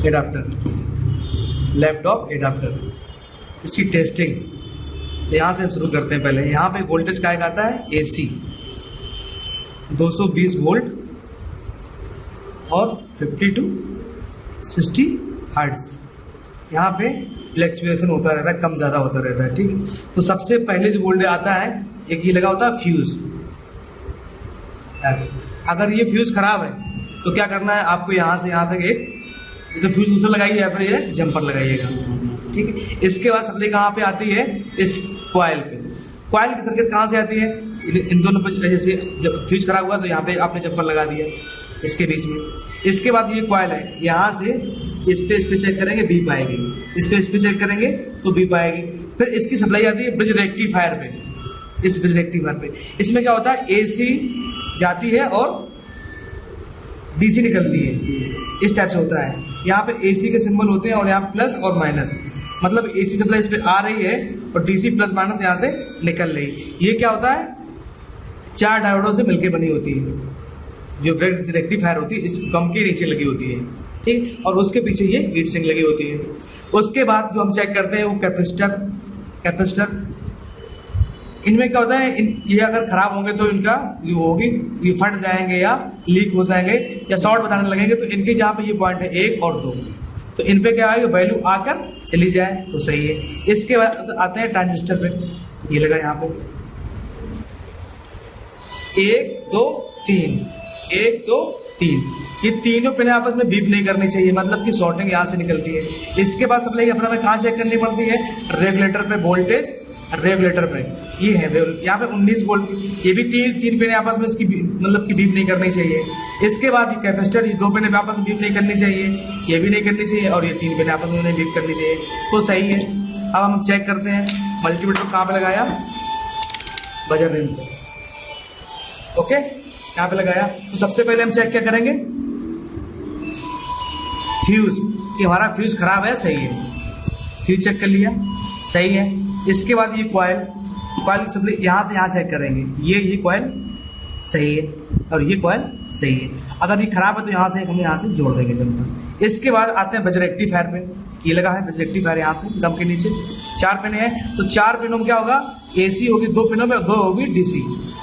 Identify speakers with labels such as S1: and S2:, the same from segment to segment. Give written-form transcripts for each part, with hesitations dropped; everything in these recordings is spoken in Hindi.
S1: एडाप्टर, लैपटॉप एडाप्टर, इसकी टेस्टिंग। तो यहाँ से हम शुरू करते हैं। पहले यहाँ पे वोल्टेज क्या आता है, AC 220 वोल्ट और 50 to 60 हर्ट्ज। यहाँ पे फ्लैक्चुएशन होता रहता है, कम ज़्यादा होता रहता है। ठीक, तो सबसे पहले जो वोल्टेज आता है, एक ये लगा होता है फ्यूज। अगर ये फ्यूज खराब है तो क्या करना है आपको, यहाँ से यहाँ तक एक तो फ्यूज दूसरा लगाइए, या फिर ये जंपर लगाइएगा। ठीक है, इसके बाद सप्लाई कहाँ पे आती है, इस कॉइल पे। कॉइल की सर्किट कहाँ से आती है, इन दोनों पे। जैसे जब फ्यूज खराब हुआ तो यहाँ पे आपने जंपर लगा दिया इसके बीच में। इसके बाद ये कॉइल है, यहाँ से इस पे चेक करेंगे, बीप आएगी। इस पे चेक करेंगे तो बीप आएगी। फिर इसकी सप्लाई आती है ब्रिज रेक्टिफायर पे, इस ब्रिज रेक्टिफायर पे। इसमें क्या होता है, AC जाती है और DC निकलती है, इस टाइप से होता है। यहाँ पे AC के सिंबल होते हैं और यहाँ प्लस और माइनस, मतलब AC सप्लाई इस पे आ रही है और DC प्लस माइनस यहाँ से निकल रही है। ये क्या होता है, 4 डायोडों से मिलकर बनी होती है, जो रेक्टिफायर होती है इस कम के नीचे लगी होती है। ठीक, और उसके पीछे ये हीट सिंक लगी होती है। उसके बाद जो हम चेक करते हैं वो कैपेसिटर। इनमें क्या होता है, ये अगर खराब होंगे तो इनका ये होगी, ये फट जाएंगे या लीक हो जाएंगे या शॉर्ट बताने लगेंगे। तो इनके यहाँ पे ये पॉइंट है 1 और 2, तो इन पे क्या आएगा, वैल्यू आकर चली जाए तो सही है। इसके बाद आते हैं ट्रांजिस्टर पे, ये लगा यहाँ पे 1 2 3, 1 2 3, ये तीनों पिन आपस में बीप नहीं करनी चाहिए, मतलब कि शॉर्टिंग यहाँ से निकलती है। इसके बाद सप्लाई अपना में कहाँ चेक करनी पड़ती है, रेगुलेटर पे, वोल्टेज रेगुलेटर पे। ये है यहाँ पे 19 वोल्ट, ये भी तीन पिन आपस में इसकी मतलब कि बीप नहीं करनी चाहिए। इसके बाद ये कैपेसिटर, ये 2 पिन आपस में बीप नहीं करनी चाहिए, ये भी नहीं करनी चाहिए, और ये 3 पिन आपस में नहीं बीप करनी चाहिए, तो सही है। अब हम चेक करते हैं मल्टीमीटर कहाँ पे लगाया, बजर रेंज पे। ओके, यहाँ पे लगाया। तो सबसे पहले हम चेक क्या करेंगे, फ्यूज, कि हमारा फ्यूज खराब है, सही है। फ्यूज चेक कर लिया, सही है। इसके बाद ये कॉइल की सप्लाई यहाँ से यहाँ चेक करेंगे, ये कॉइल सही है और ये कॉइल सही है। अगर ये खराब है तो यहाँ से हम यहाँ से जोड़ देंगे जंपर। इसके बाद आते हैं ब्रिज रेक्टिफायर पे, ये लगा है ब्रिज रेक्टिफायर यहाँ पे दम के नीचे। 4 पिन है, तो 4 पिनों में क्या होगा, AC होगी 2 पिनों में, 2 होगी DC।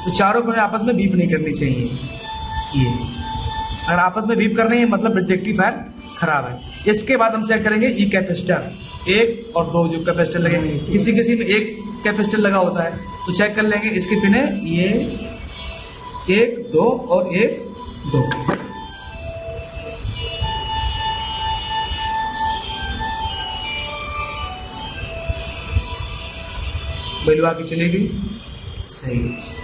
S1: तो चारों पिनों आपस में बीप नहीं करनी चाहिए। ये अगर आपस में बीप कर रही है मतलब ब्रिज रेक्टिफायर खराब है। इसके बाद हम चेक करेंगे ई कैपेसिटर, 1 और 2 जो कैपेसिटर लगे, किसी में 1 कैपेसिटर लगा होता है, तो चेक कर लेंगे। इसके पिन है ये 1 2 और 1 2। वैल्यू आगे चलेगी, सही है।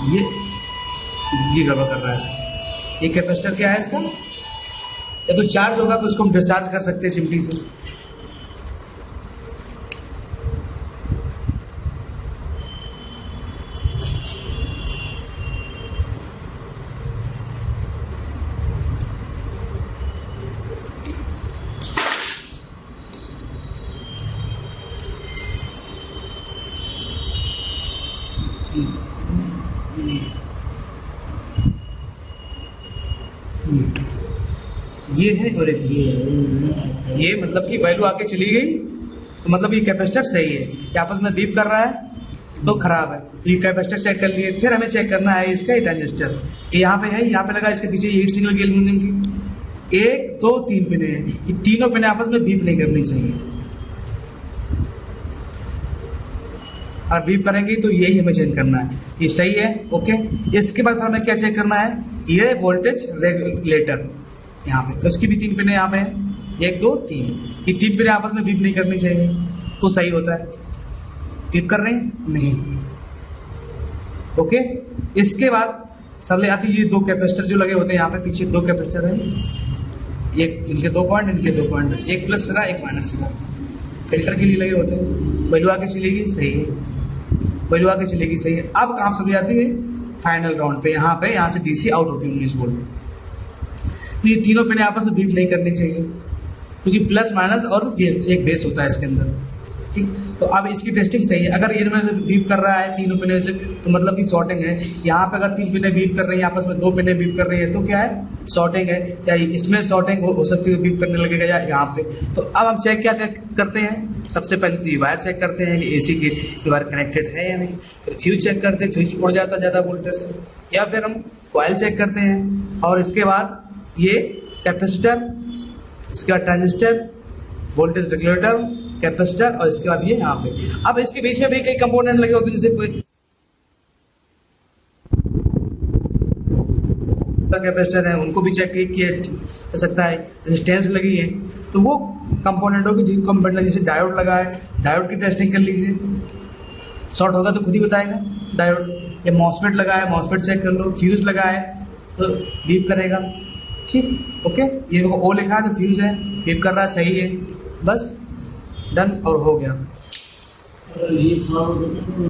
S1: ये गड़बड़ कर रहा है सर। ये कैपेसिटर क्या है इसका, या तो चार्ज होगा तो इसको हम डिस्चार्ज कर सकते हैं सिमटी से। ये है और एक ये मतलब कि वैल्यू आके चली गई, तो मतलब ये कैपेसिटर सही है। ये आपस में बीप कर रहा है तो खराब है। ये कैपेसिटर चेक कर लिए, फिर हमें चेक करना है इसका ट्रांजिस्टर। ये यहाँ पे है, यहाँ पे लगा, इसके पीछे हीट सिंगल की एल्यूमिनियम की 1 2 3 पिने हैं, ये तीनों पिने आपस में बीप नहीं करनी चाहिए। और बीप करेंगी तो यही हमें चेंज करना है, ये सही है। ओके, इसके बाद हमें क्या चेक करना है, ये वोल्टेज रेगुलेटर यहाँ पे, तो इसकी भी 3 पिने यहाँ पे 1 2 3, ये 3 पिने आपस में बीप नहीं करनी चाहिए, तो सही होता है। बीप कर रहे हैं नहीं। ओके, इसके बाद सबले आती ये 2 कैपेसिटर जो लगे होते हैं यहाँ पे पीछे, 2 कैपेसिटर है, एक इनके 2 पॉइंट, इनके 2 पॉइंट, एक प्लस सिरा एक माइनस सिरा, फिल्टर के लिए लगे होते हैं। वैल्यू आगे चलेगी, सही है। वैल्यू आगे चलेगी, सही है। अब काम सब आती है फाइनल राउंड पे, यहाँ से DC आउट होती है 19 वोल्ट। तो ये तीनों पिने आपस में बीप नहीं करनी चाहिए, क्योंकि प्लस माइनस और बेस, एक बेस होता है इसके अंदर। ठीक, तो अब इसकी टेस्टिंग सही है। अगर इनमें से बीप कर रहा है तीनों पिने से तो मतलब कि शॉर्टिंग है। यहाँ पे अगर 3 पिने बीप कर रही हैं, आपस में 2 पिने बीप कर रही है तो क्या है, शॉर्टिंग है। या इसमें शॉर्टिंग हो सकती है, बीप करने लगेगा या यहाँ पे। तो अब हम चेक क्या करते हैं, सबसे पहले तो ये वायर चेक करते हैं कि एसी के इसमें वायर कनेक्टेड है या नहीं। फिर फ्यूज चेक करते हैं, फ्यूज उड़ जाता ज़्यादा वोल्टेज से। या फिर हम कॉइल चेक करते हैं, और इसके बाद ये कैपेसिटर, इसके बाद ट्रांजिस्टर, वोल्टेज रेगुलेटर, कैपेसिटर, और इसके बाद ये यहाँ पे। अब इसके बीच में भी कई कंपोनेंट लगे होते हैं, जैसे कोई कैपेसिटर है, उनको भी चेक किया जा सकता है। रेजिस्टेंस लगी है तो वो कंपोनेंटों की कंपोनेंट, जैसे डायोड लगा है, डायोड की टेस्टिंग कर लीजिए। शॉर्ट होगा तो खुद ही बताएगा डायोड। या मॉसफेट लगा है, मॉसफेट चेक कर लो। फ्यूज लगा है तो बीप करेगा, ठीक, ओके। ये ओ लिखा है तो फ्यूज है, बीप कर रहा है, सही है, बस डन और हो गया।